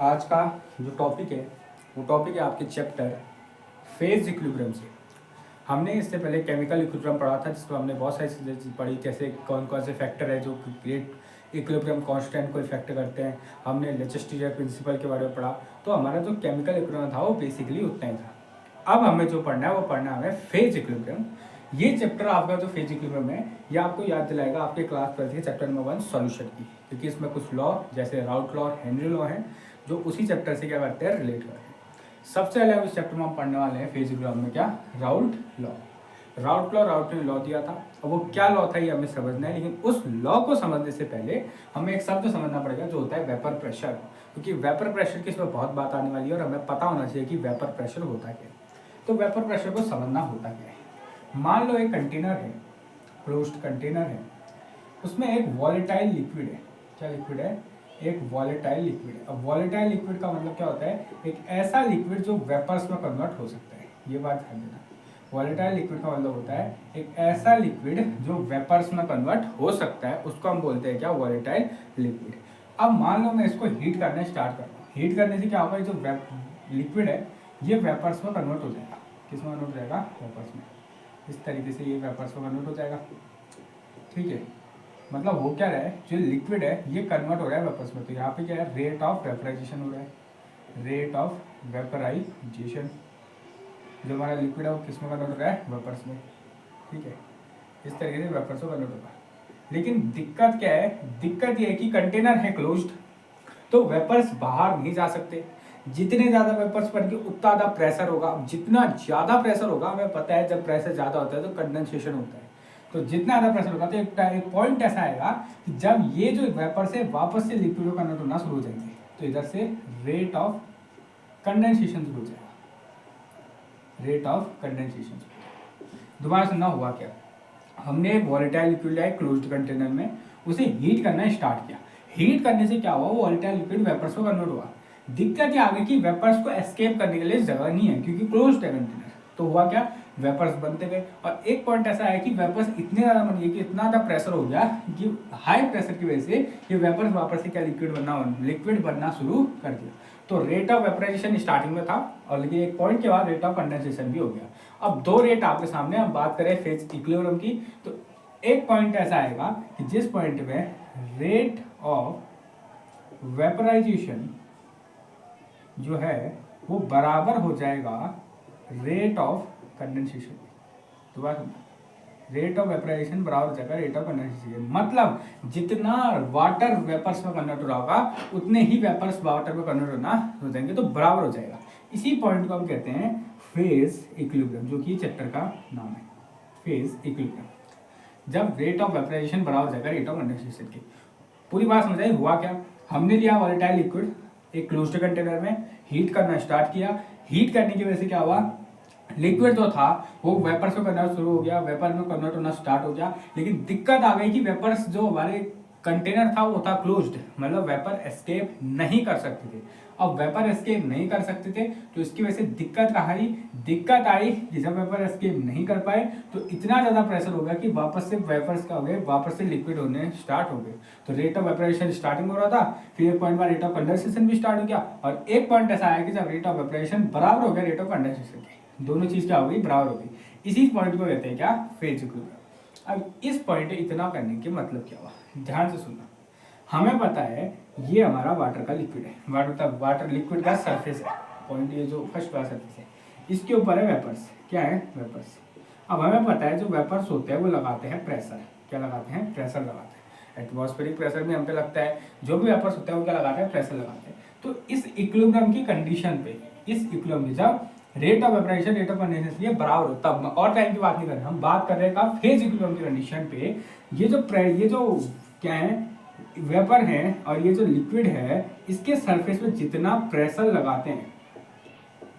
आज का जो टॉपिक है वो टॉपिक है आपके चैप्टर फेज इक्विलिब्रियम से। हमने इससे पहले केमिकल इक्विलिब्रियम पढ़ा था, जिसमें हमने बहुत सारी चीज़ें पढ़ी, जैसे कौन कौन से फैक्टर है जो क्रिएट इक्विलिब्रियम कांस्टेंट को इफेक्ट करते हैं। हमने लेचेस्टर प्रिंसिपल के बारे में पढ़ा। तो हमारा जो केमिकल इक्विलिब्रियम था वो बेसिकली उतना ही था। अब हमें जो पढ़ना है वो पढ़ना है हमें फेज इक्विलिब्रियम। ये चैप्टर आपका जो फेज इक्विलिब्रियम है ये आपको याद दिलाएगा आपके क्लास 12 के चैप्टर नंबर 1 सॉल्यूशन की, क्योंकि इसमें कुछ लॉ जैसे राउट लॉ और हेनरी लॉ हैं जो उसी चैप्टर से क्या करते हैं, रिलेट करते हैं। सबसे पहले इस चैप्टर में हम पढ़ने वाले हैं फेज इक्विलिब्रियम में क्या, राउट लॉ। राउट ने लॉ दिया था, अब वो क्या लॉ था ये हमें समझना है, लेकिन उस लॉ को समझने से पहले हमें एक शब्द समझना पड़ेगा जो होता है वेपर प्रेशर, क्योंकि वेपर प्रेशर की इसमें बहुत बात आने वाली है और हमें पता होना चाहिए कि वेपर प्रेशर होता क्या है। तो वेपर प्रेशर को समझना होता क्या है। मान लो एक कंटेनर है, क्लोज्ड कंटेनर है, उसमें एक वॉलेटाइल लिक्विड है। क्या लिक्विड है? एक वॉलेटाइल लिक्विड है। अब वॉलेटाइल लिक्विड का मतलब क्या होता है, एक ऐसा लिक्विड जो वेपर्स में कन्वर्ट हो सकता है। ये बात ध्यान देना, वॉलेटाइल लिक्विड का मतलब होता है एक ऐसा लिक्विड जो वेपर्स में कन्वर्ट हो सकता है, उसको हम बोलते हैं क्या, वॉलेटाइल लिक्विड। अब मान लो मैं इसको हीट करना स्टार्ट करता हूँ। हीट करने से क्या होगा, जो लिक्विड है ये वेपर्स में कन्वर्ट हो जाएगा। किस में कन्वर्ट हो जाएगा? वेपर्स में। इस तरीके से ये वेपर्स में कन्वर्ट हो जाएगा। ठीक है, मतलब वो क्या रहा है, जो लिक्विड है ये कन्वर्ट हो रहा है वेपर्स में। तो यहाँ पे क्या है, रेट ऑफ वेपराइजेशन हो रहा है। रेट ऑफ वेपराइजेशन, जो हमारा लिक्विड है वो किस में कन्वर्ट हो रहा है, वेपर्स में। ठीक है, इस तरीके से वेपर्स में कन्वर्ट होगा। लेकिन दिक्कत क्या है, दिक्कत ये है कि कंटेनर है क्लोज्ड, तो वेपर्स बाहर नहीं जा सकते। जितने ज्यादा वेपर्स बन के उतना ज्यादा प्रेशर होगा। अब जितना ज्यादा प्रेशर होगा, हमें पता है जब प्रेशर ज्यादा होता है तो कंडेंसेशन होता है। तो जितना ज्यादा प्रेशर होगा तो एक पॉइंट ऐसा आएगा कि जब ये जो वेपर से वापस से लिक्विड में कन्वर्ट होना शुरू हो जाएंगे, तो इधर से रेट ऑफ कंडेंसेशन शुरू हो जाएगा। Rate of condensation. दोबारा सुनना, हुआ क्या, हमने वॉलेटाइल लिक्विड लिया क्लोज्ड कंटेनर में, उसे हीट करना स्टार्ट किया। हीट करने से क्या हुआ, वॉलेटाइल लिक्विड वेपर्स में कन्वर्ट हुआ। दिक्कत ये आ गई कि वेपर्स को एस्केप करने के लिए जगह नहीं है, क्योंकि क्लोज्ड है कंटेनर। तो हुआ क्या, वेपर्स बनते गए और एक पॉइंट ऐसा है कि वेपर्स इतने ज्यादा बन गए कि इतना ज्यादा प्रेशर हो गया कि हाई प्रेशर की वजह से ये वेपर्स वापस से क्या लिक्विड बनना शुरू कर दिया। तो रेट ऑफ वेपराइजेशन स्टार्टिंग में था, और लेकिन एक पॉइंट के बाद रेट ऑफ कंडेंसेशन भी हो गया। अब दो रेट आपके सामने, हम बात करें फेज इक्विलिब्रियम की, तो एक पॉइंट ऐसा आएगा कि जिस पॉइंट में रेट ऑफ वेपराइजेशन जो है वो बराबर हो जाएगा रेट ऑफ कंडेंसेशन। दोबारा रेट ऑफ वेपराइजेशन बराबर हो जाएगा रेट ऑफ कंडेंसेशन। मतलब जितना वाटर वेपर्स में कन्वर्ट हो रहा होगा उतने ही वेपर्स वाटर में कन्वर्ट होना हो जाएंगे, तो बराबर हो जाएगा। इसी पॉइंट को हम कहते हैं फेज इक्विलिब्रियम, जो कि चैप्टर का नाम है, फेज इक्विलिब्रियम। जब रेट ऑफ वेपराइजेशन बराबर हो जाएगा रेट ऑफ कंडेंसेशन की। पूरी बात समझ आई। हुआ क्या, हमने लिया वॉलेटाइल लिक्विड एक क्लोज्ड कंटेनर में, हीट करना स्टार्ट किया। हीट करने की वजह से क्या हुआ, लिक्विड जो था वो वेपर्स में कन्वर्ट शुरू हो गया, वेपर में कन्वर्ट होना स्टार्ट हो गया। लेकिन दिक्कत आ गई कि वेपर्स जो हमारे कंटेनर था वो था क्लोज्ड, मतलब वेपर एस्केप नहीं कर सकते थे। अब वेपर एस्केप नहीं कर सकते थे तो इसकी वजह से दिक्कत आई कि जब वेपर एस्केप नहीं कर पाए तो इतना ज्यादा प्रेशर हो गया कि वापस से वेपर्स का हो गए, वापस से लिक्विड होने स्टार्ट हो गए। तो रेट ऑफ वेपरेशन स्टार्टिंग हो रहा था, फिर एक पॉइंट बाद रेट ऑफ कंडेंसेशन भी स्टार्ट हो गया, और एक पॉइंट ऐसा आया कि जब रेट ऑफ वेपरेशन बराबर हो गया रेट ऑफ कंडेंसेशन के, दोनों चीज क्या हो गई, बराबर हो गई। इसी पॉइंट को कहते हैं क्या, फेज इक्विलिब्रियम। अब इस पॉइंट इतना करने के मतलब क्या हुआ, ध्यान से सुनना। हमें पता है ये हमारा वाटर का लिक्विड है, वाटर लिक्विड का सरफेस है, पॉइंट ये जो फर्स्ट वाला सरफेस है, इसके ऊपर है वेपर्स। क्या है, वेपर्स। अब हमें पता है जो वेपर्स होते हैं वो लगाते हैं प्रेशर। क्या लगाते हैं, प्रेशर लगाते हैं। एटमॉस्फेरिक प्रेशर भी हम पे लगता है, जो भी वेपर्स होते हैं वो क्या लगाते हैं, प्रेशर लगाते हैं। तो इस इक्विलिब्रियम की कंडीशन पे, इस इक्विलिब्रियम की जब rate of vaporisation rate of condensation ये बराबर हो, तब और टाइम की बात नहीं कर रहे, हम बात कर रहे हैं फेज इक्विलिब्रियम की कंडीशन पे, ये जो क्या है, वेपर है और ये जो लिक्विड है, इसके सरफेस पे जितना प्रेशर लगाते हैं,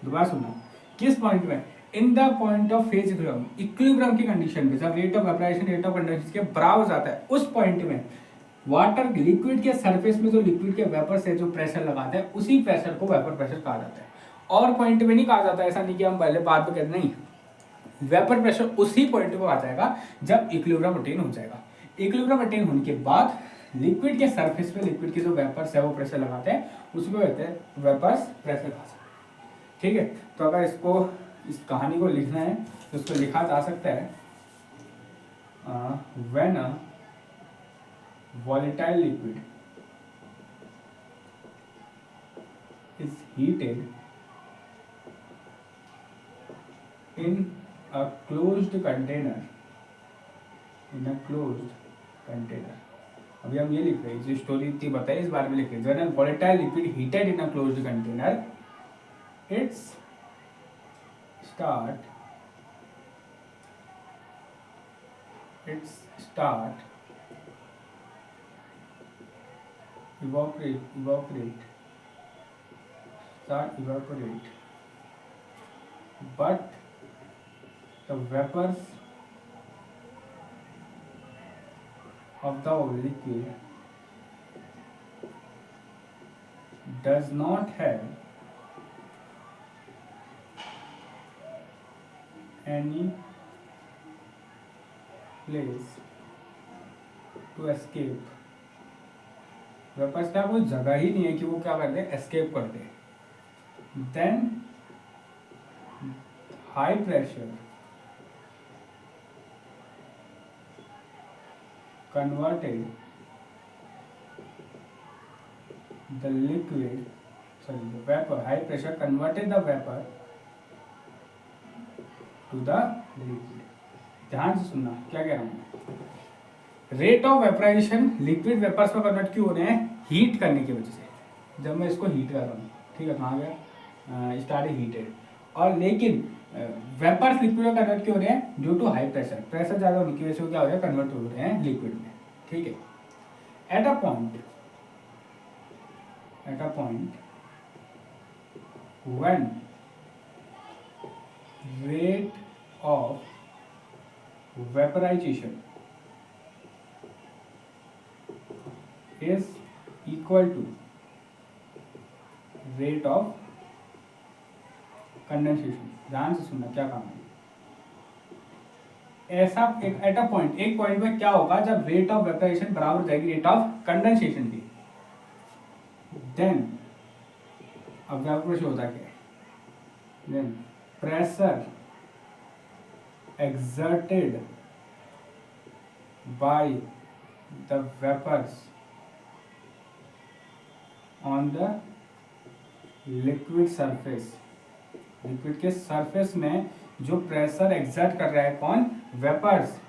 दोबारा सुनना, किस पॉइंट में, in the point of phase equilibrium की कंडीशन पे, जब rate of vaporisation rate of condensation के बराबर हो जाता है, उस पॉइंट में वाटर लिक्विड के सरफेस में जो लिक्विड के वेपर से जो प्रेशर लगाते हैं उसी प्रेशर को वेपर प्रेशर कहा जाता है। और पॉइंट में नहीं कहा जाता, ऐसा नहीं कि हम पहले बात में कहते नहीं, वेपर प्रेशर उसी पॉइंट पे आ जाएगा जब इक्विलिब्रियम अटेन हो जाएगा। इक्विलिब्रियम अटेन होने के बाद लिक्विड के सरफेस पे लिक्विड के जो वेपर्स है वो प्रेशर लगाते हैं, उसको कहते हैं वेपर्स प्रेशर खास। ठीक है, तो अगर इसको इस कहानी को लिखना है तो इसको लिखा जा सकता है when a volatile liquid is heated in a closed container, अभी हम ये लिख रहे हैं, जो स्टोरी थी बताइए इस बारे में लिख रहे हैं। when a volatile liquid heated in a closed container, its start evaporate, but the vapors of the liquid does not have any place to escape। Vapours का कोई जगह ही नहीं है कि वो क्या करते हैं, एस्केप करते हैं। Then high pressure converted the vapor, high pressure converted the vapor to the liquid। ध्यान से सुनना क्या कह रहा हूँ। Rate of vaporisation liquid vapours में कन्वर्ट क्यों हो रहे हैं, हीट करने की वजह से। जब मैं इसको हीट कर रहा हूँ, ठीक है, कहाँ गया, स्टार्ट हीटेड, और लेकिन वेपर्स लिक्विड में कन्वर्ट क्यों हो रहे हैं, due to high pressure, pressure ज़्यादा होने की वजह से क्या हो रहा है, कन्वर्ट हो रहे हैं लिक्विड में। ठीक है, at a point when rate of vaporisation is equal to rate of condensation. ध्यान से सुनना क्या काम है। ऐसा एट अ पॉइंट, एक पॉइंट में क्या होगा, जब रेट ऑफ वेपराइजेशन बराबर हो जाएगी रेट ऑफ कंडेंसेशन की, देन अब वेपराइजेशन होता क्या है, then pressure exerted by the vapors on the liquid surface, liquid के सरफेस में जो प्रेशर एक्सर्ट कर रहा है कौन, वेपर्स,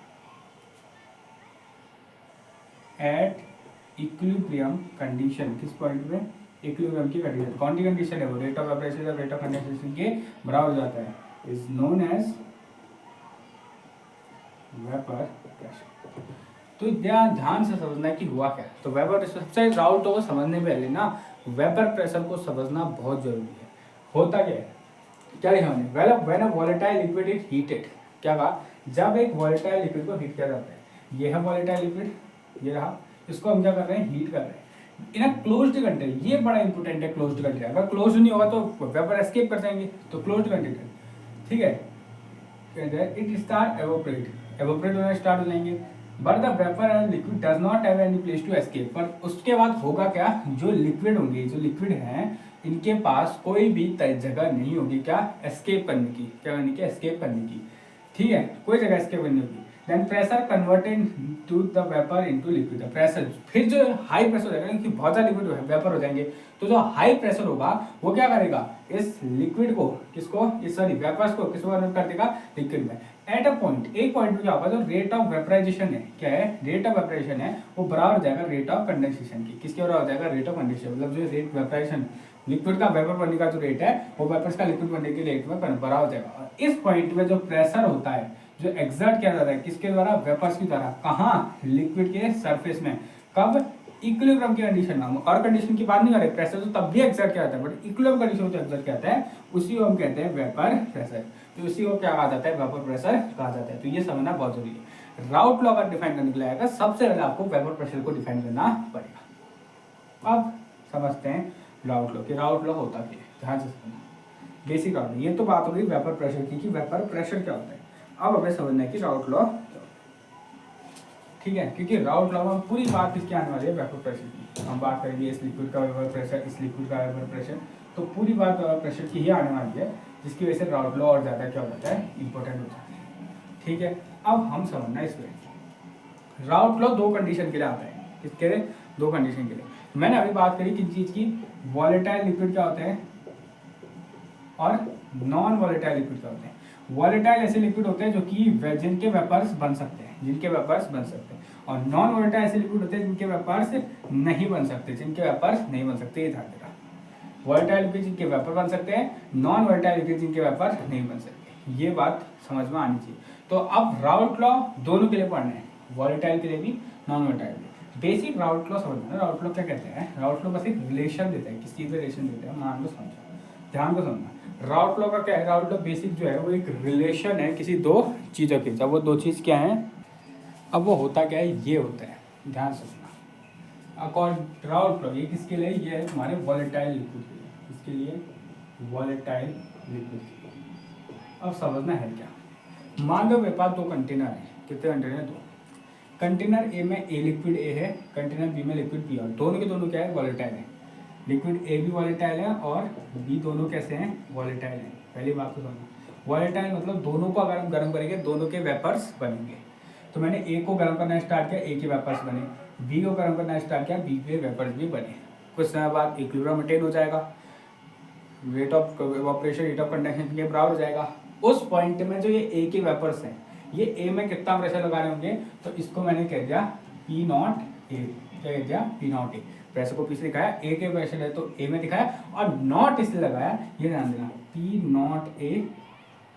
एट इक्विलिब्रियम कंडीशन। किस पॉइंट में, इक्विलिब्रियम की कंडीशन। कौन सी कंडीशन है वो, रेट ऑफ वेपराइजेशन या रेट ऑफ कंडेंसेशन के बराबर हो जाता है, is known as vapour pressure. तो ध्यान से समझना है कि हुआ क्या। तो वेपर सबसे राउट को समझने पहले ना वेपर प्रेशर को समझना बहुत जरूरी है। होता क्या है, क्या लिखा हमने, when a volatile liquid is heated, क्या कहा, जब एक वोलेटाइल लिक्विड को हीट किया जाता है। ये है वोलेटाइल लिक्विड, ये रहा, इसको हम क्या कर रहे हैं, हीट कर रहे हैं इन अ क्लोज्ड कंटेनर। ये बड़ा इंपॉर्टेंट है, क्लोज्ड कंटेनर। अगर क्लोज नहीं होगा तो वेपर एस्केप कर जाएंगे, तो क्लोज्ड कंटेनर, ठीक है, इट स्टार्ट एवोपरेट होना स्टार्ट हो जाएंगे। But the vapour and liquid does not have any place to escape. पर उसके बाद होगा क्या, जो लिक्विड होंगे, जो लिक्विड हैं, इनके पास कोई भी जगह नहीं होगी क्या, एस्केप करने की, क्या करने की, एस्केप करने की। ठीक है, कोई जगह एस्केप करनी होगी। Then pressure converted to the vapour into liquid. Pressure फिर जो हाई प्रेशर हो जाएगा, क्योंकि बहुत ज़्यादा लिक्विड वेपर हो जाएंगे, तो जो हाई प्रेशर होगा वो क्या करेगा, इस लिक्विड को, किसको, इस सॉरी वेपर्स को किसको कन्वर्ट कर देगा, लिक्विड में। एट अ पॉइंट, एक पॉइंट पे क्या होगा, जो रेट ऑफ वेपराइजेशन है, क्या है, रेट ऑफ वेपराइजेशन है, वो बराबर हो जाएगा रेट ऑफ कंडेंसेशन की। किसके बराबर हो जाएगा, रेट ऑफ कंडेंसेशन। मतलब जो रेट वेपराइजेशन, लिक्विड का वेपर बनने का जो रेट है, वो वेपर्स का लिक्विड बनने के रेट में बराबर हो जाएगा। और इस पॉइंट में जो प्रेशर होता है, जो एक्सर्ट किया जाता है, किसके द्वारा, वेपर्स की द्वारा, कहाँ, लिक्विड के सरफेस में। कब, इक्विलिब्रियम की कंडीशन में। और कंडीशन की बात नहीं कर रहे, प्रेशर तो तब भी एक्सर्ट किया जाता है, बट इक्विलिब्रियम कंडीशन जो एक्सर्ट किया जाता है उसी को हम कहते हैं वेपर प्रेशर। तो उसी को क्या कहा जाता है, वेपर प्रेशर कहा जाता है। तो ये समझना बहुत जरूरी है। राउट लॉ अगर डिफाइन करने के लिए आएगा, सबसे पहले आपको वेपर प्रेशर को डिफाइन करना पड़ेगा। अब समझते हैं राउट लॉ, कि राउट लॉ होता क्या है। ध्यान से समझना, बेसिक राउट। ये तो बात हो गई वेपर प्रेशर की, कि वेपर प्रेशर क्या होता है। अब हमें समझना है कि राउट लॉ। ठीक है, क्योंकि राउट लॉ में पूरी बात किसकी आने वाली है, वेपर प्रेशर की। हम बात करेंगे इस लिक्विड का वेपर प्रेशर, इस लिक्विड का वेपर प्रेशर, तो पूरी बात वेपर प्रेशर की ही आने वाली है, जिसकी वजह से राउट लॉ और ज़्यादा क्या हो जाता है, इंपॉर्टेंट हो जाता है। ठीक है, अब हम समझना इसमें राउट लॉ दो कंडीशन के लिए आता है। किसके लिए, दो कंडीशन के लिए। मैंने अभी बात करी किस चीज़ की, वॉलेटाइल लिक्विड क्या होते हैं और नॉन वॉलेटाइल लिक्विड क्या होते हैं। वॉलेटाइल ऐसे लिक्विड होते हैं जो कि जिनके वेपर्स बन सकते हैं, जिनके वेपर्स बन सकते हैं, और नॉन वॉलेटाइल ऐसे लिक्विड होते हैं जिनके वेपर्स नहीं बन सकते, जिनके वेपर्स नहीं बन सकते। ये ध्यान देना, वॉलेटाइल लिक्विड जिनके वेपर बन सकते हैं, नॉन वॉलेटाइल लिक्विड जिनके वेपर नहीं बन सकते। ये बात समझ में आनी चाहिए। तो अब राउट लॉ दोनों के लिए पढ़ना है, वॉलेटाइल के लिए भी, नॉन वॉलेटाइल के लिए। बेसिक राउट लॉ समझना। राउट लॉ क्या कहते हैं, राउट लॉ बस एक रिलेशन देता है, किस चीज़ में रिलेशन देता है, मान लो समझो, ध्यान को समझना। राउट लॉ का क्या है, राउट लॉ बेसिक जो है वो एक रिलेशन है किसी दो चीज़ों की। जब वो दो चीज़ क्या है, अब वो होता क्या है, ये होता है, ध्यान से सुनना। अकॉर्डिंग राउट लॉ ये किसके लिए, ये है तुम्हारे वॉलेटाइल लिक्विड के लिए। किसके लिए, वॉलेटाइल लिक्विड के लिए। अब समझना है क्या, मान लो मेरे पास दो कंटेनर है। कितने कंटेनर, दो। कंटेनर ए में ए लिक्विड ए है, कंटेनर बी में लिक्विड बी, और दोनों के दोनों क्या है, वॉलेटाइल है। लिक्विड ए भी वॉलेटाइल है और बी, दोनों कैसे हैं, वॉलेटाइल हैं। पहली बात तो समझना, वॉलेटाइल मतलब दोनों को अगर हम गर्म करेंगे दोनों के वेपर्स बनेंगे। तो मैंने ए को गर्म करना स्टार्ट किया, ए के वेपर्स बने, बी को गर्म करना स्टार्ट किया, बी के वेपर्स भी बने। कुछ समय बाद इक्विलिब्रियम अटेन हो जाएगा, rate of evaporation rate of condensation के बराबर हो जाएगा। उस पॉइंट में जो ये ए के वेपर्स हैं, ये ए में कितना प्रेशर लगा रहे होंगे, तो इसको मैंने कह दिया पी नॉट ए। क्या कह दिया, पी नॉट ए। प्रेशर को पीछे दिखाया, ए के प्रेशर है तो ए में दिखाया, और नॉट इसलिए लगाया, ये ध्यान देना, पी नॉट ए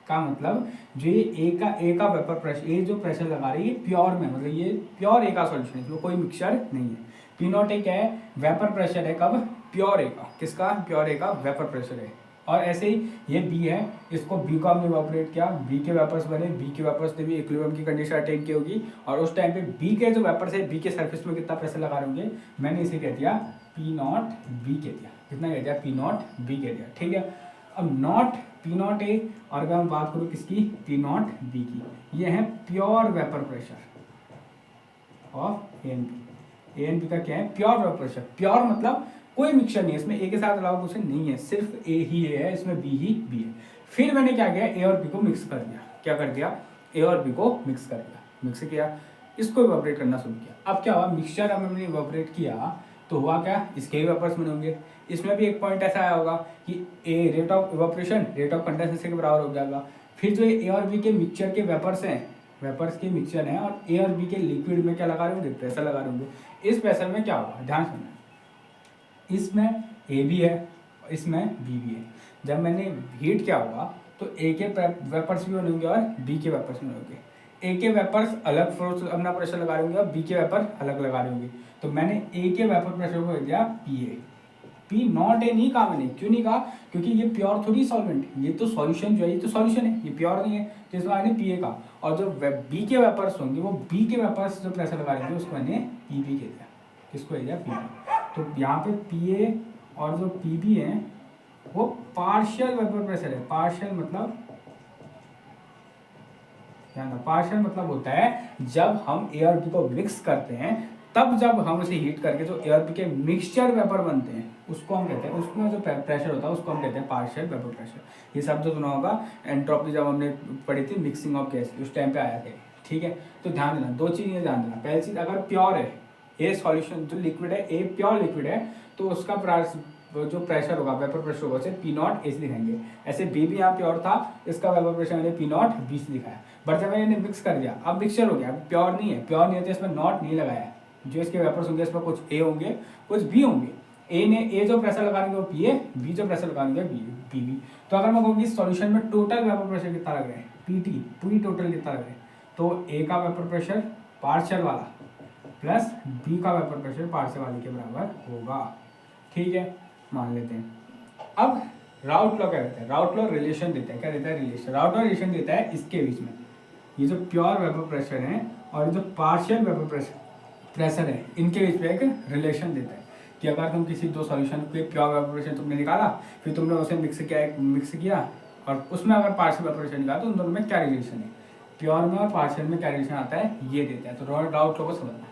का मतलब जो ये ए का वेपर प्रेशर, ये जो प्रेशर लगा रही है प्योर में, मतलब ये प्योर ए का सॉल्यूशन है, इसमें कोई मिक्सचर नहीं है। पी नॉट ए क्या है, वेपर प्रेशर है, कब, प्योर ए का। किसका, प्योर ए का वेपर प्रेशर है। और ऐसे ही ये बी है, इसको बी को हमने इवेपोरेट किया, बी के वेपर्स बने, बी के वेपर्स ने भी इक्विलिब्रियम की कंडीशन अटेन की होगी, और उस टाइम पे बी के जो वेपर्स है, बी के सरफेस में कितना प्रेशर लगा रहे होंगे, मैंने इसे कह दिया पी नॉट बी कह दिया। कितना कह दिया, पी नॉट बी कह दिया। ठीक है, अब नॉट पी नॉट ए, और अगर मैं बात करूँ किसकी, पी नॉट बी की, ये है pure vapour pressure of A and B. A and B का क्या है, प्योर वेपर प्रेशर। प्योर मतलब कोई मिक्सचर नहीं है इसमें, ए के साथ अलावा कुछ नहीं है, सिर्फ ए ही ए है, इसमें बी ही बी है। फिर मैंने क्या किया, ए और बी को मिक्स कर दिया। क्या कर दिया, ए और बी को मिक्स कर दिया, मिक्स किया, इसको इवेपोरेट करना शुरू किया। अब क्या हुआ, मिक्सचर अब हमने इवेपोरेट किया तो हुआ क्या, इसके ही वेपर्स बने होंगे। इसमें भी एक पॉइंट ऐसा आया होगा कि a rate of evaporation rate of condensation के बराबर हो जाएगा। फिर जो ए और बी के मिक्सचर के वेपर्स हैं, वेपर्स के मिक्सचर हैं, और ए और बी के लिक्विड में क्या लगा रहे होंगे, प्रेशर लगा रहे होंगे। इस प्रेशर में क्या होगा, ध्यान सुनना, इसमें ए भी है, इसमें बी भी है। जब मैंने हीट क्या होगा तो ए के वेपर्स भी बनेंगे और बी के वेपर्स भी बनेंगे। ए के वेपर्स अलग फोर्स अपना प्रेशर लगा रहे होंगे और बी के वेपर अलग लगा रहे होंगे। तो मैंने ए के वेपर प्रेशर को दिया पी ए। पी नॉट ए नहीं कहा मैंने, क्यों नहीं कहा, क्योंकि ये प्योर थोड़ी सॉल्वेंट, ये तो सॉल्यूशन जो है, ये तो सॉल्यूशन है, ये प्योर नहीं है, तो इसमें मैंने पी ए का। और जो बी के वेपर्स होंगे, वो बी के वेपर्स जो प्रेशर लगा रहे होंगे उसको मैंने पी बी कह दिया। किसको कह दिया, पी बी। तो यहाँ पे पी ए और जो पी बी है वो पार्शियल वेपर प्रेशर है। पार्शियल मतलब पार्शियल मतलब होता है जब हम ए और बी को मिक्स करते हैं, तब जब हम उसे हीट करके जो ए और बी के मिक्सचर वेपर बनते हैं उसको हम कहते हैं, उसमें जो प्रेशर होता है उसको हम कहते हैं पार्शियल वेपर प्रेशर। ये शब्द सुना होगा, एंट्रोपी जब हमने पढ़ी थी मिक्सिंग ऑफ गैस, उस टाइम पे आया था। ठीक है, तो ध्यान देना, दो चीज़ ये ध्यान देना। पहली चीज़, अगर प्योर है ए सॉल्यूशन, जो लिक्विड है ए प्योर लिक्विड है, तो उसका जो प्रेशर होगा, वेपर प्रेशर होगा, उसे पी नॉट ए से दिखाएंगे। ऐसे बी भी यहाँ प्योर था, इसका वेपर प्रेशर मैंने पी नॉट बी से दिखाया। बट जब मैंने मिक्स कर दिया, अब मिक्सचर हो गया, अब प्योर नहीं है, प्योर नहीं है तो इसमें नॉट नहीं लगाया है। जो इसके वेपर्स होंगे इसमें कुछ ए होंगे, कुछ बी होंगे। ए जो प्रेशर लगाएंगे वो पी ए, बी जो प्रेशर लगाएंगे बी बी। तो अगर मैं कहूँगी सॉल्यूशन में टोटल वेपर प्रेशर कितना लग रहा है, पी टी, पूरी टोटल कितना लग रहा है, तो ए का वेपर प्रेशर पार्शियल वाला प्लस बी का वेपर प्रेशर पार्शियल वाले के बराबर होगा। ठीक है, मान लेते हैं। अब राउट लॉ क्या कहता है, राउट लॉ रिलेशन देता है। क्या देता है, रिलेशन। राउट लॉ रिलेशन देता है इसके बीच में, ये जो प्योर वेपर प्रेशर है और ये जो पार्शियल वेपर प्रेशर है, इनके बीच में एक रिलेशन देता है कि अगर तुम किसी दो सॉल्यूशन के प्योर वेपर प्रेशर तुमने निकाला, फिर तुमने उसे मिक्स किया और उसमें अगर पार्शियल वेपर प्रेशर निकाला, तो उन दोनों में क्या रिलेशन है। प्योर में और पार्शियल में क्या रिलेशन आता है ये देता है। तो राउट लॉ को समझना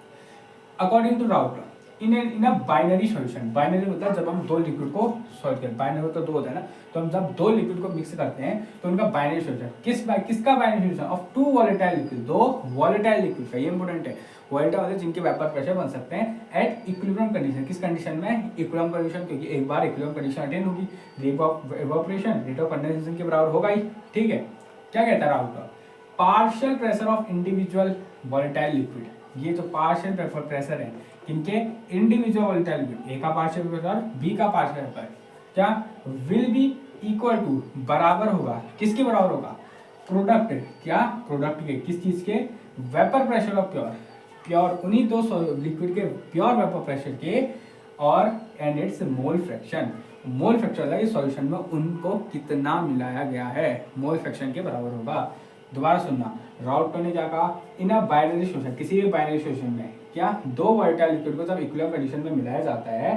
according to Raoult law in a binary solution. Binary मतलब जब हम दो लिक्विड को सॉल्व करें, बाइनरी मतलब दो होता है ना, तो हम जब दो लिक्विड को मिक्स करते हैं तो उनका बाइनरी सॉल्यूशन किसका binary solution of two volatile liquid, दो वॉलेटाइल लिक्विड का, ये इंपॉर्टेंट है। वॉलेटाइल मतलब जिनके वेपर प्रेशर बन सकते हैं एट इक्विलिब्रियम कंडीशन। किस कंडीशन में? इक्विलिब्रियम कंडीशन, क्योंकि एक बार इक्विलिब्रियम कंडीशन अटेन होगी rate of evaporation rate of condensation के बराबर होगा ही। ठीक है, क्या कहता है Raoult law? Partial pressure of individual volatile liquid, ये जो पार्शियल प्रेशर है इनके इंडिविजुअल वॉलेटाइल लिक्विड, ए का पार्शियल प्रेशर बी का पार्शियल प्रेशर क्या विल बी इक्वल टू, बराबर होगा, किसके बराबर होगा? प्रोडक्ट, क्या प्रोडक्ट के, किस चीज के? वेपर प्रेशर ऑफ प्योर उन्हीं दो लिक्विड के प्योर वेपर प्रेशर के और and it's mole fraction. Mole fraction लगे सॉल्यूशन में उनको कितना मिलाया गया है, मोल फ्रैक्शन के बराबर होगा। दोबारा सुनना, राउट ने क्या कहा? इन अ बाइनरी सॉल्यूशन, किसी भी बाइनरी सॉल्यूशन में क्या दो वोलेटाइल लिक्विड को जब इक्विलिब्रियम कंडीशन में मिलाया जाता है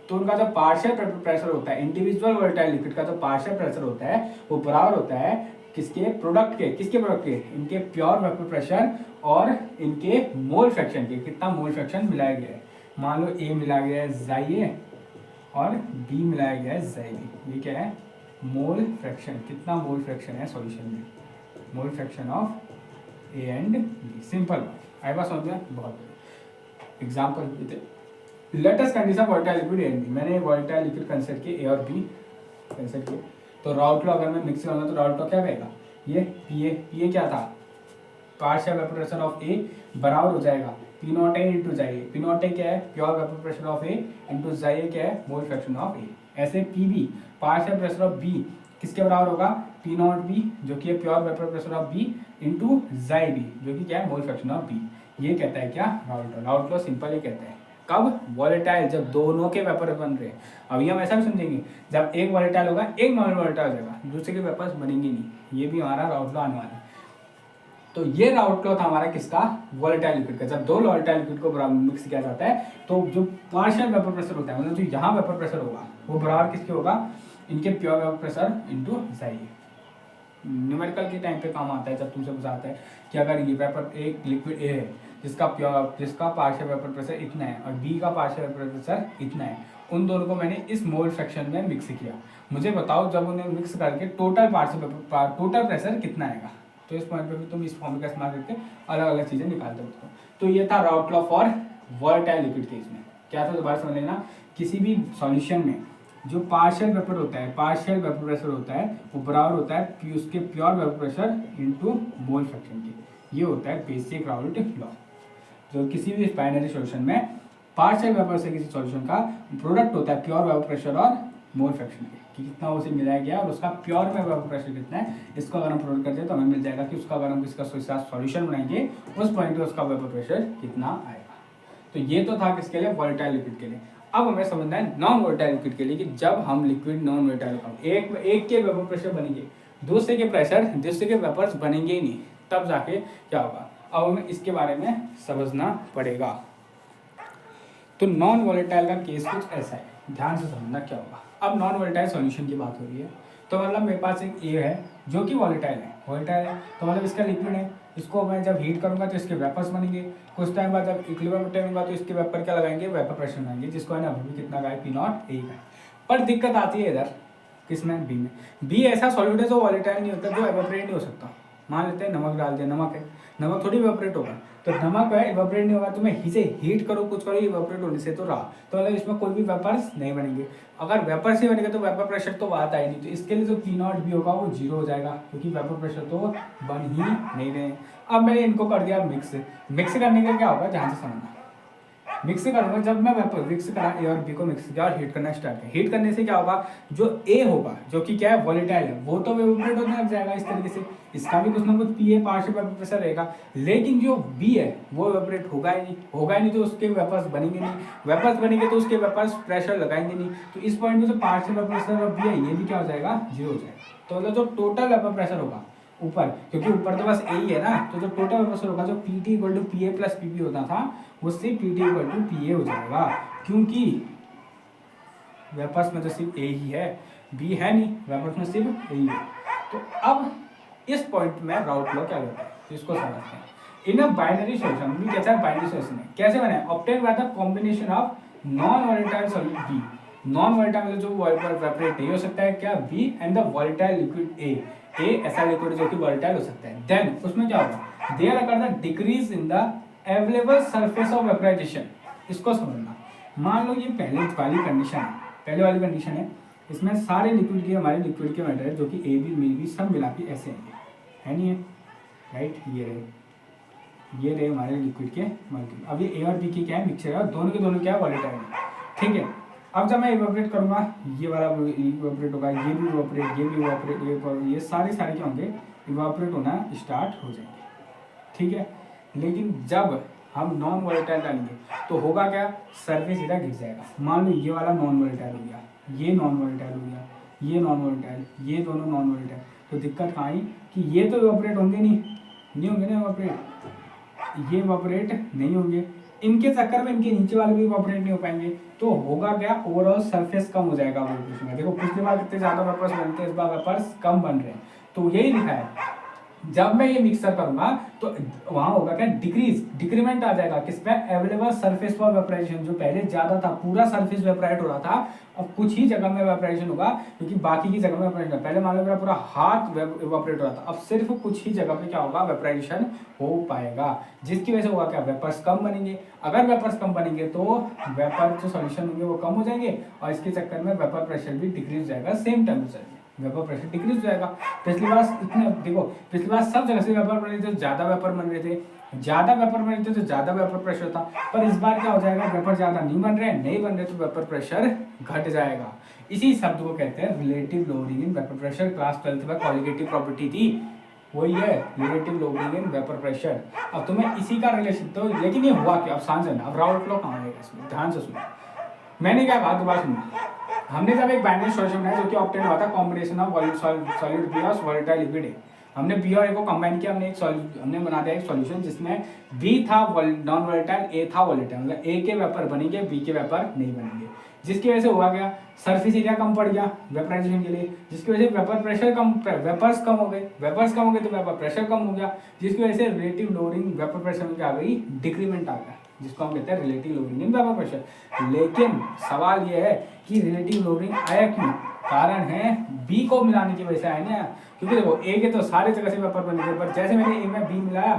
तो उनका जो पार्शियल प्रेशर होता है, इंडिविजुअल वोलेटाइल लिक्विड का जो पार्शियल प्रेशर होता है वो बराबर होता है किसके? प्रोडक्ट के। किसके प्रोडक्ट के? इनके प्योर वेपर प्रेशर और इनके मोल फ्रैक्शन के। कितना मोल फ्रैक्शन मिलाया गया है? मान लो ए मिलाया गया है जाइए और बी मिलाया गया है जाइए, ये क्या है? Mole fraction. कितना मोल फ्रैक्शन है सॉल्यूशन में? Mole fraction of A and B. Simple आई बात समझ में? बहुत एग्जाम्पल देते, latest condition volatile liquid A and B. मैंने वोलेटाइल लिक्विड कंसिडर किए ए और बी कंसिडर किए, तो राउट लॉ अगर मैं मिक्स करूँगा तो राउट लॉ क्या कहेगा? ये पी ए क्या था? Partial vapour pressure of A बराबर हो जाएगा पी नॉट ए इंटू जाइए। पी नॉट ए क्या है? Pure vapour pressure of A into chi A क्या है? Mole fraction of A. ऐसे P B partial pressure of B किसके बराबर होगा? पी नॉट बी जो कि है pure vapour pressure of B into chi B जो कि क्या है? Mole fraction of B. ये कहता है क्या? राउट लॉ। राउट लॉ सिंपल ये कहता है कब? वॉलेटाइल, जब दोनों के वेपर बन रहे हैं। अभी हम ऐसा भी समझेंगे जब एक वॉलेटाइल होगा एक नॉन वॉलेटाइल हो जाएगा, दूसरे के वेपर्स बनेंगे नहीं। ये भी हमारा राउट लॉ आने वाला है। तो ये राउट लॉ था हमारा किसका? वॉलेटाइल लिक्विड का। जब दो वॉलेटाइल लिक्विड को मिक्स किया जाता है तो जो पार्शियल वेपर प्रेशर होता है, मतलब जो यहाँ वेपर प्रेशर होगा वो बराबर किसके होगा? इनके प्योर वेपर प्रेशर इंटू जाइए। न्यूमेरिकल के टाइम पे काम आता है जब तुमसे पूछाता है कि अगर ये वेपर एक लिक्विड ए है जिसका पार्शियल वेपर प्रेशर इतना है और बी का पार्शियल वेपर प्रेशर इतना है, उन दोनों को मैंने इस मोल फ्रैक्शन में मिक्स किया, मुझे बताओ जब उन्हें मिक्स करके टोटल प्रेशर कितना आएगा? तो इस पॉइंट पे भी तुम इस फॉर्मूले का इस्तेमाल करके अलग अलग चीजें निकाल सकते हो। तो ये था Raoult law for volatile liquid case में। क्या था दोबारा समझ लेना, किसी भी सॉल्यूशन में जो पार्शियल वेपर होता है, पार्शियल वेपर प्रेशर होता है वो बराबर होता है उसके pure vapour pressure into mole fraction के। ये होता है बेसिक राउट लॉ। जो किसी भी बाइनरी सॉल्यूशन में पार्शियल वेपर से किसी सॉल्यूशन का प्रोडक्ट होता है प्योर वेपर प्रेशर और मोल फ्रैक्शन के, कि कितना उसे मिलाया गया और उसका प्योर में वेपर प्रेशर कितना है। इसको अगर हम प्रोडक्ट करते हैं तो हमें मिल जाएगा कि उसका अगर हम इसका सॉल्यूशन बनाएंगे उस पॉइंट पे उसका वेपर प्रेशर कितना आएगा। तो ये तो था किसके लिए? वॉलेटाइल लिक्विड के लिए। अब हमें समझना है नॉन वोलेटाइल लिक्विड के लिए कि जब हम लिक्विड नॉन वोलेटाइल का एक के वेपर प्रेशर बनेंगे, दूसरे के वेपर्स बनेंगे ही नहीं, तब जाके क्या होगा। अब हमें इसके बारे में समझना पड़ेगा। तो नॉन वोलेटाइल का केस कुछ ऐसा है, ध्यान से समझना क्या होगा। अब नॉन वोलेटाइल सॉल्यूशन की बात हो रही है, तो मतलब मेरे पास एक ए है जो कि वोलेटाइल है तो मतलब इसका लिक्विड है, इसको मैं जब हीट करूंगा तो इसके वेपर्स बनेंगे, कुछ टाइम बाद जब इक्विलिब्रियम अटेन होगा तो इसके वेपर क्या लगाएंगे? वेपर प्रेशर लगाएंगे, जिसको है ना अभी कितना का है? पी नॉट ए का। पर दिक्कत आती है इधर किसमें? बी में। बी ऐसा सॉल्यूट है जो वोलेटाइल नहीं होता, जो एवेपोरेट नहीं हो सकता। मान लेते हैं नमक डाल दिया, नमक है, नमक थोड़ी इवेपोरेट होगा, तो नमक है इवेपोरेट नहीं होगा, तो मैं इसे हीट करो कुछ करो इवेपोरेट होने से तो रहा, तो मतलब इसमें कोई भी वेपर्स नहीं बनेंगे। अगर वेपर्स ही बनेंगे तो वेपर प्रेशर तो बात आई नहीं, तो इसके लिए जो पी नॉट बी होगा वो जीरो हो जाएगा, क्योंकि वेपर प्रेशर तो बन ही नहीं रहे। अब मैंने इनको कर दिया मिक्स करने का क्या होगा ध्यान से समझना। मिक्स करूंगा जब मैं वेपर मिक्स करा ए और बी को मिक्स किया और हीट करना स्टार्ट किया, हीट करने से क्या होगा? जो ए होगा जो कि क्या है? वोलेटाइल है, वो तो वेपोरेट होने लग जाएगा इस तरीके से, इसका भी कुछ ना कुछ P A partial vapour pressure रहेगा, लेकिन जो बी है वो वेपोरेट होगा ही नहीं तो उसके वेपर्स बनेंगे नहीं, वेपर्स बनेंगे तो उसके वेपर्स प्रेशर लगाएंगे नहीं, तो इस पॉइंट में जो पार्शियल वेपर प्रेशर और बी है ये भी क्या हो जाएगा? जीरो हो जाएगा। तो मतलब जो टोटल वेपर प्रेशर होगा ऊपर, क्योंकि ऊपर तो बस ए ही है ना, तो जो टोटल वेपर प्रेशर होगा जो P T equal to P A plus P B होता था उससे P T equal to P A हो जाएगा, क्योंकि वेपर्स में तो सिर्फ ए ही है, बी है नहीं, वेपर्स में सिर्फ ए ही है। तो अब इस पॉइंट में राउट लॉ क्या कहता है? तो इसको समझते हैं। इन अ बाइनरी सॉल्यूशन भी कहता है बाइनरी सॉल्यूशन है, कैसे बना है, obtain by the combination of non volatile solute B, non volatile मतलब जो वेपरेट नहीं हो सकता है क्या, B, and the volatile liquid A ऐसा लिक्विड जो कि वोलेटाइल हो सकता है। देन उसमें क्या होगा, there occur the decrease in the available surface of vaporisation. इसको समझना, मान लो ये पहले वाली कंडीशन है, पहले वाली कंडीशन है, इसमें सारे लिक्विड के हमारे लिक्विड के मटेरियल जो कि ए बी सब मिला के ऐसे है नहीं है, राइट, ये रहे हमारे लिक्विड के मॉलिक्यूल। अब ये ए और बी की क्या है, मिक्सचर है, दोनों के दोनों क्या है, वोलेटाइल है, ठीक है। अब जब मैं इवेपोरेट करूंगा, ये वाला इवेपोरेट होगा, ये भी इवेपोरेट, ये भी इवेपोरेट, ये सारे क्या होंगे, इवेपोरेट होना स्टार्ट हो जाएंगे, ठीक है। लेकिन जब हम नॉन वोलेटाइल डालेंगे तो होगा क्या, सरफेस इधर गिर जाएगा। मान लो ये वाला नॉन वोलेटाइल हो गया, ये नॉन वोलेटाइल हो गया, ये नॉन वोलेटाइल, ये दोनों नॉन वोलेटाइल, तो दिक्कत कहाँ आई कि ये तो इवेपोरेट होंगे नहीं होंगे ना इवेपोरेट, ये इवेपोरेट नहीं होंगे, इनके चक्कर में इनके नीचे वाले भी इवेपोरेट नहीं हो पाएंगे, तो होगा क्या, ओवरऑल सरफेस कम हो जाएगा वेपर्स में। देखो पिछली बार कितने ज्यादा वेपर्स बनते हैं, इस बार वेपर्स कम बन रहे हैं, तो यही लिखा है। जब मैं ये मिक्सर करूंगा तो वहां होगा क्या, डिक्रीमेंट आ जाएगा किसपे, अवेलेबल सरफेस फॉर वेपराइजेशन, जो पहले ज्यादा था पूरा सरफेस वेपराइट हो रहा था, अब कुछ ही जगह में वेपराइजेशन होगा, क्योंकि बाकी की जगह में वेपराइजेशन, पहले मान लो मेरा पूरा हाथ वेपरेट हो रहा था, अब सिर्फ कुछ ही जगह पे क्या होगा, वेपराइजेशन हो पाएगा, जिसकी वजह से होगा क्या, वेपर्स कम बनेंगे। अगर वेपर्स कम बनेंगे तो वेपर जो सोल्यूशन होंगे वो कम हो जाएंगे, और इसके चक्कर में वेपर प्रेशर भी डिक्रीज हो जाएगा, सेम टेम्परेचर में वेपर प्रेशर डिक्रीज हो जाएगा। पिछली बार इतने देखो, पिछली बार सब जगह से वेपर बन रहे थे, ज्यादा वेपर बन रहे थे, ज्यादा वेपर बन रहे थे तो ज्यादा वेपर प्रेशर था, पर इस बार क्या हो जाएगा, वेपर ज्यादा नहीं बन रहे तो वेपर प्रेशर घट जाएगा। इसी शब्द को कहते हैं relative lowering in vapour pressure, class 12 में क्वालिटेटिव प्रॉपर्टी थी, वही है relative lowering in vapour pressure. अब तुम्हें इसी का रिलेशन, तो लेकिन ये हुआ क्या, अब समझना, अब राउल्ट लॉ कहाँ आएगा इसमें, ध्यान से सुनो, मैंने क्या कहा दोबारा सुनो, हमने जब एक बाइनरी सॉल्यूशन बनाया जो कि ऑब्टेन हुआ था कॉम्बिनेशन ऑफ सॉलिड बी और वोलेटाइल लिक्विड है, हमने बी और ए को कंबाइन किया, हमने बना दिया एक सॉल्यूशन जिसमें बी था नॉन वोलेटाइल, ए था वोलेटाइल, मतलब ए के वेपर बनेंगे, बी के वेपर नहीं बनेंगे, जिसकी वजह से हुआ गया, सरफेस एरिया कम पड़ गया वेपराइजेशन के लिए, जिसकी वजह से वेपर प्रेशर कम, वेपर्स कम हो गए, तो वेपर प्रेशर कम हो गया, जिसकी वजह से रिलेटिव लोअरिंग वेपर प्रेशर में क्या आ गई, डिक्रीमेंट आ गया, जिसको हम कहते हैं relative lowering in vapour pressure. लेकिन सवाल ये है कि रिलेटिव लोअरिंग आया क्यों, कारण है बी को मिलाने की वजह से आया ना, क्योंकि देखो ए के तो सारे जगह से वेपर बने थे, पर जैसे मैंने ए में बी मिलाया,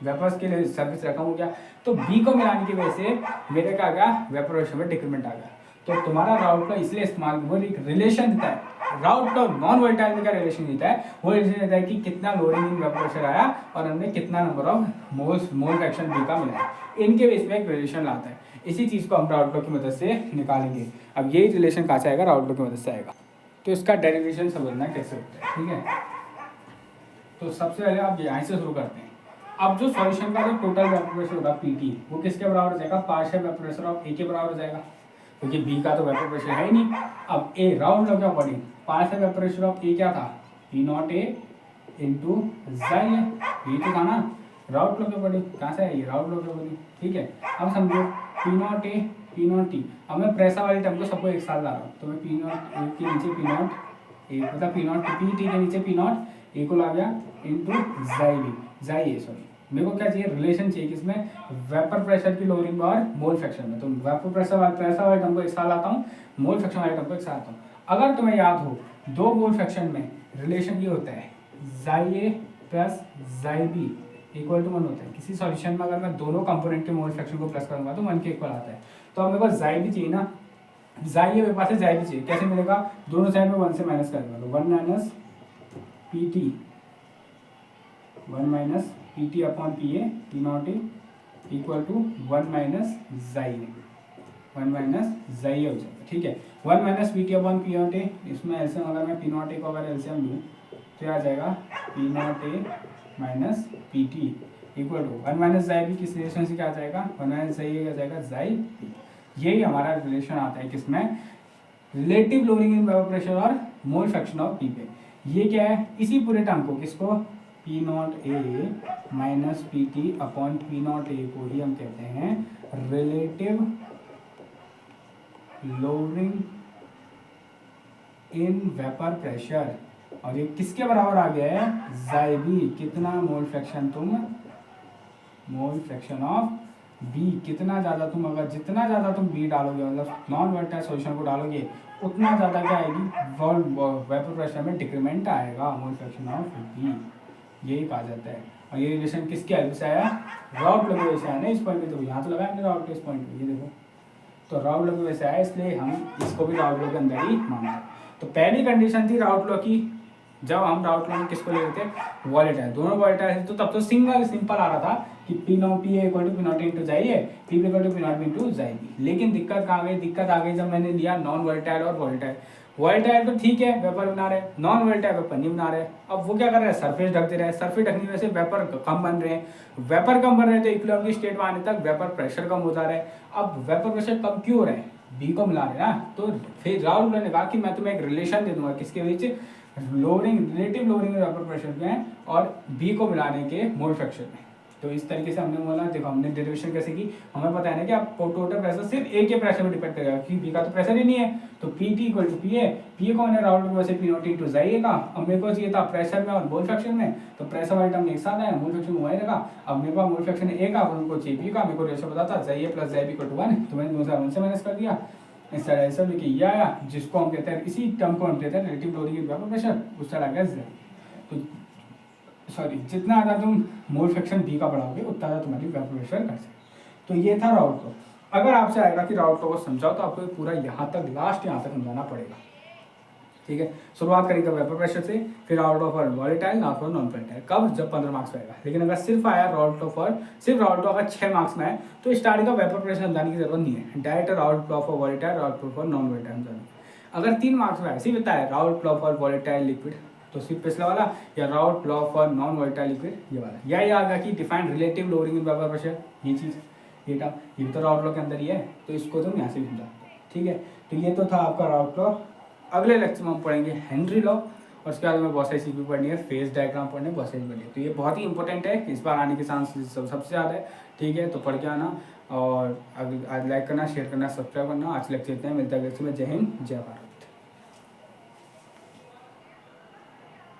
वेपर्स के लिए सर्विस रखा हो गया, तो बी को मिलाने की वजह से मेरे क्या आ गया, वेपर प्रेशर में डिक्रीमेंट आ गया। तो तुम्हारा राउल्ट लॉ इसलिए इस्तेमाल, वो एक रिलेशन देता है, राउल्ट लॉ नॉन वोलेटाइल में क्या रिलेशन देता है, वो रिलेशन देता है कि कितना लोअरिंग इन वेपर प्रेशर आया और हमने कितना number of mole fraction B का मिलाया, इनके बेस पे एक रिलेशन लाता है। इसी चीज़ को हम राउल्ट लॉ की मदद से निकालेंगे। अब यही रिलेशन कहाँ से आएगा, राउल्ट लॉ की मदद से आएगा। तो इसका डेरिवेशन समझना कैसे होता है, ठीक है। तो सबसे पहले आप यहाँ से शुरू करते हैं। अब जो सॉल्यूशन का जो टोटल वेपर प्रेशर होगा पीटी, वो किसके बराबर हो जाएगा, पार्शियल वेपर प्रेशर ऑफ ए के बराबर हो जाएगा, क्योंकि बी का तो वेपर प्रेशर है ही नहीं। अब ए राउंड लॉ के according partial vapour pressure of A क्या था, पी नॉट ए इंटू जाई है, ये तो था ना राउट लॉ के अकॉर्डिंग, कहाँ से है ये, राउट लॉ के अकॉर्डिंग, ठीक है। अब समझो P not A P not T, अब मैं प्रेशर वाले टर्म को सबको एक साथ ला रहा हूँ, तो मैं पी नॉट ए के नीचे पी नॉट ए, मतलब पी नॉट पी टी के नीचे पी नॉट ए को ला गया इंटू जाई बी, जाई ए सॉरी, मेरे को क्या चाहिए, रिलेशन चाहिए किसमें, वेपर प्रेशर की लोअरिंग और मोल फ्रैक्शन में। तो वेपर प्रेशर वाले टर्म को एक साथ लाता हूँ, मोल फ्रैक्शन वाले टर्म को एक साथ लाता हूँ। अगर तुम्हें याद हो, दो मोल फ्रैक्शन में रिलेशन ये होता है, जाई ए प्लस जाई बी इक्वल टू 1 होता है। किसी सॉल्यूशन में अगर मैं दोनों कंपोनेंट के मोल फ्रैक्शन को प्लस करूंगा तो 1 के इक्वल आता है। तो अब मेरे को जाई भी चाहिए ना, जाई है मेरे पास है, जाई भी चाहिए, कैसे मिलेगा, दोनों साइड में 1 से माइनस कर दूंगा, तो 1 minus P T, 1 minus P T upon P A P not A equal to 1 minus chi A, 1 minus जाई हो जाएगा, ठीक है। 1 minus P T upon P not ए, इसमें एलसीएम अगर मैं पी नॉट ए को अगर एलसीएम लूँ तो आ जाएगा P not A minus P T equal to 1 minus chi B, किस रिलेशन से क्या आ जाएगा, 1 माइनस जाई ए आ जाएगा जाई बी। यही हमारा रिलेशन आता है किसमें, relative lowering in vapour pressure और मोल फ्रैक्शन ऑफ पी पे। ये क्या है, इसी पूरे टर्म को, किसको, P not A minus P T upon P not A को ही हम कहते हैं relative lowering in vapour pressure और ये किसके बराबर आ गया है, ज़ाइबी। कितना mole fraction mole fraction of B, कितना ज़्यादा तुम अगर जितना ज़्यादा तुम बी डालोगे, मतलब नॉन वोलेटाइल सॉल्यूशन को डालोगे, उतना ज़्यादा क्या आएगी, वेपर प्रेशर में डिक्रीमेंट आएगा, मोल फ्रैक्शन ऑफ बी, यही कहा जाता है। और ये रिलेशन किसके हेल्प से आया, राउट लगे वजह से आया ना इस पॉइंट पे, तो यहाँ तो लगा हमने राउट के इस पॉइंट पे, ये देखो, तो राउट लॉ की वजह से आया, इसलिए हम इसको भी राउट लॉ के अंदर ही मानते हैं। तो पहली कंडीशन थी राउट लॉ की, जब हम राउट लॉ में किसको ले रहे थे, वॉलेटाइल, दोनों वॉलेटाइल थे, तो तब तो सिंपल आ रहा था कि P no P A equal to P naught into जाइए, P B equal to P not B into जाइए। लेकिन दिक्कत कहाँ गई, दिक्कत आ गई जब मैंने लिया नॉन वॉलेटाइल और वॉलेटाइल। वॉलेटाइल तो ठीक है वेपर बना रहे, नॉन वॉलेटाइल वेपर नहीं बना रहे। अब वो क्या कर रहे हैं, सरफेस ढक दे रहे हैं, सरफेस ढकने की वजह से वेपर कम बन रहे हैं, वेपर कम बन रहे हैं, तो इक्विलिब्रियम की स्टेट में आने तक वेपर प्रेशर कम होता रहे। अब वेपर प्रेशर कम क्यों हो रहे हैं, बी को मिला रहे हैं ना, तो फिर राहुल ने कहा कि मैं तुम्हें एक रिलेशन दे दूंगा किसके बीच, lowering, relative lowering vapour pressure में और बी को मिलाने के मोल फ्रैक्शन में। तो इस तरीके से हमने बोला, देखो हमने डेरिवेशन कैसे की, हमें पता है ना कि आप टोटल प्रेशर सिर्फ ए के प्रेशर में डिपेंड करेगा, क्योंकि बी का तो प्रेशर ही नहीं है, तो P T equal to P A, P को मैंने राउंड में से पी नॉट इंटू जाइएगा। अब मेरे को चाहिए था प्रेशर में और मोल फ्रैक्शन में, तो प्रेशर वाले टर्म एक साथ आया, मोल फ्रैक्शन वही रखा। अब मेरे पास मोल फ्रैक्शन ए का, उनको चाहिए पी का, मेरे को रेशो पता था जाइए प्लस जाइए इक्वल टू 1, तो मैंने 2 से माइनस कर दिया। इस तरह ऐसा भी कि ये आया, जिसको हम कहते हैं, इसी टर्म को हम कहते हैं रिलेटिव लोअरिंग वेपर प्रेशर, उस तरह आ गया Z। तो सॉरी, जितना ज़्यादा तुम मोल फ्रैक्शन बी का बढ़ाओगे उतना ज़्यादा तुम्हारी वेपर प्रेशर कर सकते। तो ये था राउट लॉ। अगर आपसे आएगा कि राउट लॉ को समझाओ, तो आपको पूरा यहाँ तक, लास्ट यहाँ तक समझाना पड़ेगा, ठीक है। शुरुआत करेंगे वेपर प्रेशर से, फिर Raoult law for volatile, Raoult for non volatile, कब, जब 15 मार्क्स में आएगा। लेकिन अगर सिर्फ आया राउट लॉ फॉर, सिर्फ राउट लॉ अगर 6 मार्क्स में आए, तो स्टार्टिंग का वेपर प्रेशर समझाने की जरूरत नहीं है, direct Raoult law for volatile, Raoult law for non volatile समझाने। अगर 3 मार्क्स में आए, सिर्फ बताया Raoult law for volatile liquid, तो सिर्फ पिछला वाला, या Raoult law for non volatile liquid ये वाला, यही आ गया कि defined relative lowering in vapour pressure, ये चीज़, ये टर्म, ये भी तो राउट लॉ के अंदर ही है, तो इसको तुम यहाँ से समझा, ठीक है। तो ये तो था आपका राउट लॉ। अगले लेक्चर में हम पढ़ेंगे हेनरी लॉ, और उसके बाद में बहुत सारी चीज़ें पढ़नी है, फेज डायग्राम पढ़ने, बहुत सारी पढ़नी है। तो ये बहुत ही इंपॉर्टेंट है, इस बार आने के चांस सबसे ज़्यादा है, ठीक है। तो पढ़ के आना, और लाइक करना, शेयर करना, सब्सक्राइब करना। आज लेक्चर इतने, मिलता है लेक्चर में। जय हिंद, जय भारत।